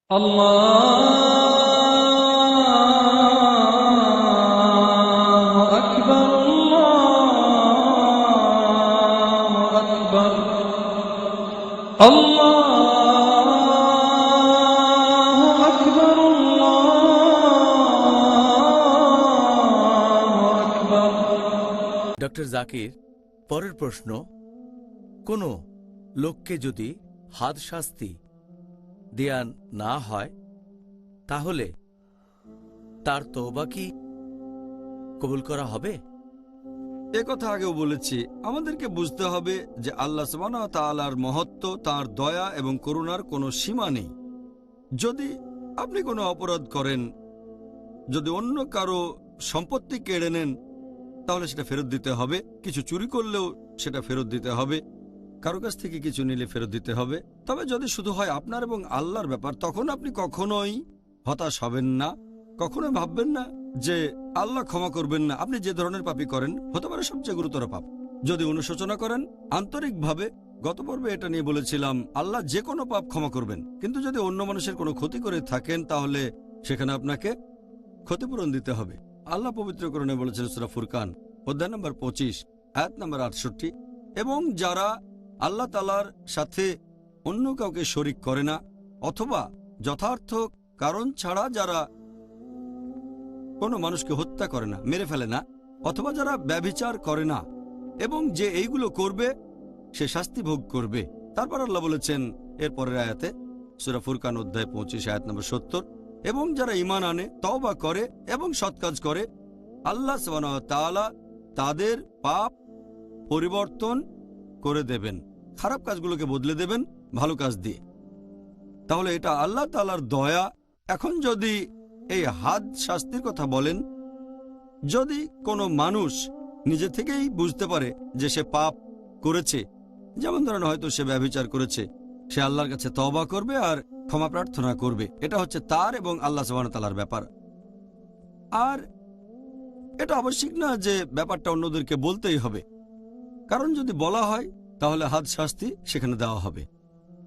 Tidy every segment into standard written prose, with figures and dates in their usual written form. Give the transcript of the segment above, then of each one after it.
আল্লাহু আকবার, আল্লাহু আকবার, আল্লাহু আকবার, আল্লাহু আকবার। ডক্টর জাকির, পরের প্রশ্ন, কোনো লোককে যদি হাদ শাস্তি দেয়া না হয় তাহলে তার তওবা কি কবুল করা হবে? কথা আগেও বলেছি, আমাদেরকে বুঝতে হবে যে আল্লাহ সুবহানাহু ওয়া তাআলার মহত্ব, তাঁর দয়া এবং করুণার কোনো সীমা নেই। যদি আপনি কোনো অপরাধ করেন, যদি অন্য কারো সম্পত্তি কেড়ে নেন, তাহলে সেটা ফেরত দিতে হবে। কিছু চুরি করলেও সেটা ফেরত দিতে হবে, কারো কাছ থেকে কিছু নিলে ফেরত দিতে হবে। তবে যদি শুধু হয় আপনার এবং আল্লাহর ব্যাপার, তখন আপনি কখনোই হতাশ হবেন না, কখনোই ভাববেন না যে আল্লাহ ক্ষমা করবেন না। আপনি যে ধরনের পাপই করেন, হতে পারে সবচেয়ে গুরুতর পাপ, যদি অনুশোচনা করেন আন্তরিকভাবে, গত পর্বে এটা নিয়ে বলেছিলাম, আল্লাহ যে কোনো পাপ ক্ষমা করবেন। কিন্তু যদি অন্য মানুষের কোনো ক্ষতি করে থাকেন, তাহলে সেখানে আপনাকে ক্ষতিপূরণ দিতে হবে। আল্লাহ পবিত্র কোরআনে বলেছেন, সূরা ফুরকান অধ্যায় নম্বর 25 আয়াত নম্বর 68, এবং যারা আল্লাহ তাআলার সাথে অন্য কাউকে শরিক করে না, অথবা যথার্থ কারণ ছাড়া যারা কোনো মানুষকে হত্যা করে না, মেরে ফেলে না, অথবা যারা ব্যভিচার করে না, এবং যে এইগুলো করবে সে শাস্তি ভোগ করবে। তারপর আল্লাহ বলেছেন এর পরের আয়াতে, সূরা ফুরকান অধ্যায় 25 আয়াত নম্বর 70, এবং যারা ঈমান আনে, তওবা করে এবং সৎ কাজ করে, আল্লাহ সুবহানাহু ওয়া তাআলা তাদের পাপ পরিবর্তন করে দেবেন, খারাপ কাজগুলোকে বদলে দেবেন ভালো কাজ দিয়ে। তাহলে এটা আল্লাহ তাআলার দয়া। এখন যদি এই হাদ শাস্তির কথা বলেন, যদি কোনো মানুষ নিজে থেকেই বুঝতে পারে যে সে পাপ করেছে, যেমন ধরেন হয়তো সে ব্যভিচার করেছে, সে আল্লাহর কাছে তওবা করবে আর ক্ষমা প্রার্থনা করবে। এটা হচ্ছে তার এবং আল্লাহ সুবহানাহু ওয়া তাআলার ব্যাপার। আর এটা আবশ্যিক না যে ব্যাপারটা অন্যদেরকে বলতেই হবে, কারণ যদি বলা হয় তাহলে হাদ শাস্তি সেখানে দেওয়া হবে।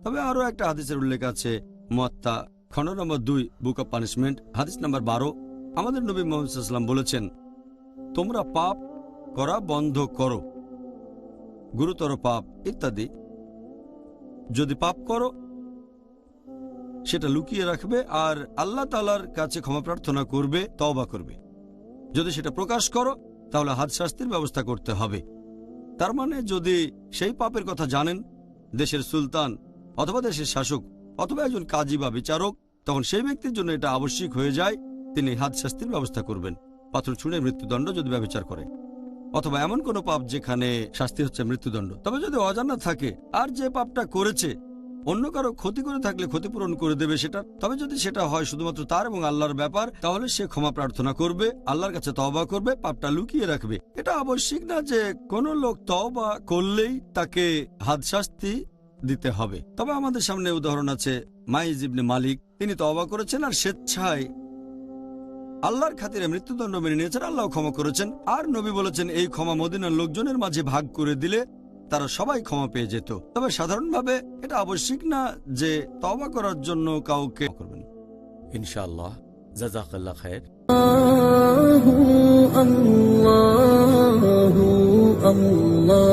তবে আরও একটা হাদিসের উল্লেখ আছে, মুয়াত্তা খণ্ড নম্বর 2 বুক অব পানিশমেন্ট, হাদিস নম্বর 12। আমাদের নবী মুহাম্মদ সাল্লাল্লাহু আলাইহি ওয়াসাল্লাম বলেছেন, তোমরা পাপ করা বন্ধ করো, গুরুতর পাপ ইত্যাদি। যদি পাপ করো সেটা লুকিয়ে রাখবে আর আল্লাহ তাআলার কাছে ক্ষমা প্রার্থনা করবে, তওবা করবে। যদি সেটা প্রকাশ করো তাহলে হাদ শাস্তির ব্যবস্থা করতে হবে। তার মানে যদি সেই পাপের কথা জানেন দেশের সুলতান অথবা দেশের শাসক অথবা একজন কাজী বা বিচারক, তখন সেই ব্যক্তির জন্য এটা আবশ্যিক হয়ে যায়, তিনি হাদ শাস্তির ব্যবস্থা করবেন। পাথর ছুঁড়ে মৃত্যুদণ্ড যদি ব্যভিচার করে, অথবা এমন কোনো পাপ যেখানে শাস্তি হচ্ছে মৃত্যুদণ্ড। তবে যদি অজানা থাকে আর যে পাপটা করেছে অন্য কারো ক্ষতি করে থাকলে ক্ষতিপূরণ করে দেবে সেটা। তবে যদি সেটা হয় শুধুমাত্র তার এবং আল্লাহর ব্যাপার, তাহলে সে ক্ষমা প্রার্থনা করবে, আল্লাহর কাছে তওবা করবে, পাপটা লুকিয়ে রাখবে। এটা আবশ্যিক না যে কোনো লোক তওবা করলেই তাকে হাদ শাস্তি দিতে হবে। তবে আমাদের সামনে উদাহরণ আছে, মাইজ ইবনে মালিক, তিনি তওবা করেছেন আর স্বেচ্ছায় আল্লাহর খাতিরে মৃত্যুদণ্ড মেনে নিয়েছেন, আল্লাহ ক্ষমা করেছেন। আর নবী বলেছেন এই ক্ষমা মদিনার লোকজনের মাঝে ভাগ করে দিলে তারা সবাই ক্ষমা পেয়ে যেত। তবে সাধারণভাবে এটা আবশ্যিক না যে তওবা করার জন্য কাউকে করবেন। ইনশাআল্লাহ, জাযাকাল্লাহ খায়ের। আল্লাহু আল্লাহু আল্লাহ।